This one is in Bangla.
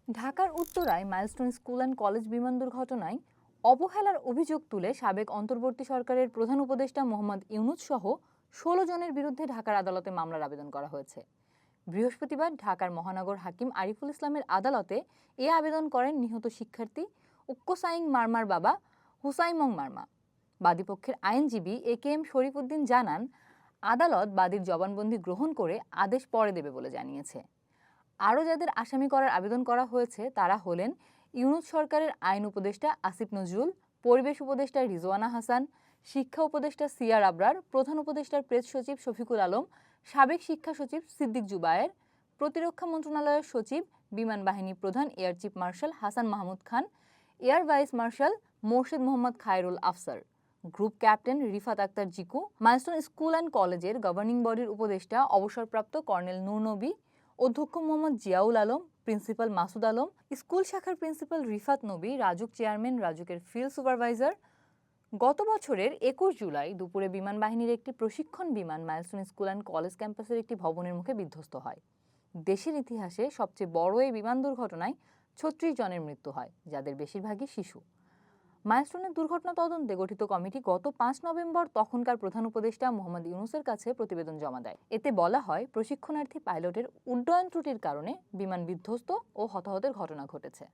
ঢাকার উত্তরায় মাইলস্টোন স্কুল অ্যান্ড কলেজ বিমান দুর্ঘটনায় অবহেলার অভিযোগ তুলে সাবেক অন্তর্বর্তী সরকারের প্রধান উপদেষ্টা মোহাম্মদ ইউনূস সহ ১৬ জনের বিরুদ্ধে ঢাকার আদালতে মামলার আবেদন করা হয়েছে। বৃহস্পতিবার ঢাকার মহানগর হাকিম আরিফুল ইসলামের আদালতে এ আবেদন করেন নিহত শিক্ষার্থী উক্কোসাইং মারমার বাবা হুসাইমং মারমা। বাদীপক্ষের আইনজীবী এ কে এম শরীফ উদ্দিন জানান, আদালত বাদীর জবানবন্দি গ্রহণ করে আদেশ পরে দেবে বলে জানিয়েছে। আরও যাদের আসামি করার আবেদন করা হয়েছে তারা হলেন ইউনূস সরকারের আইন উপদেষ্টা আসিফ নজরুল, পরিবেশ উপদেষ্টা রিজওয়ানা হাসান, শিক্ষা উপদেষ্টা সিয়ার আবরার, প্রধান উপদেষ্টার প্রেস সচিব শফিকুল আলম, সাবেক শিক্ষা সচিব সিদ্দিক জুবায়ের, প্রতিরক্ষা মন্ত্রণালয়ের সচিব, বিমান বাহিনী প্রধান air chief marshal Hasan Mahmud Khan, air vice marshal Morshed Mohammad Khairul Afsar, group captain Rifat Akter Jiku, Milestone school and কলেজের গভর্নিং বডির উপদেষ্টা অবসরপ্রাপ্ত কর্নেল নূর নবী, অধ্যক্ষ মোহাম্মদ জিয়াউল আলম, প্রিন্সিপাল মাসুদ আলম, স্কুল শাখার প্রিন্সিপাল রিফাত নবী, রাজুক চেয়ারম্যান, রাজুকের ফিল্ড সুপারভাইজার। গত বছরের ২১ জুলাই দুপুরে বিমান বাহিনীর একটি প্রশিক্ষণ বিমান মাইলস্টোন স্কুল অ্যান্ড কলেজ ক্যাম্পাসের একটি ভবনের মুখে বিধ্বস্ত হয়। দেশের ইতিহাসে সবচেয়ে বড় এই বিমান দুর্ঘটনায় ৩৬ জনের মৃত্যু হয়, যাদের বেশিরভাগই শিশু। মাইলস্টোনের দুর্ঘটনা তদন্তে গঠিত কমিটি গত ৫ নভেম্বর তখনকার প্রধান উপদেষ্টা মোহাম্মদ ইউনূসের কাছে প্রতিবেদন জমা দেয়। এতে বলা হয়, প্রশিক্ষণার্থী পাইলটের উড্ডয়ন ত্রুটির কারণে বিমান বিধ্বস্ত ও হতাহতের ঘটনা ঘটেছে।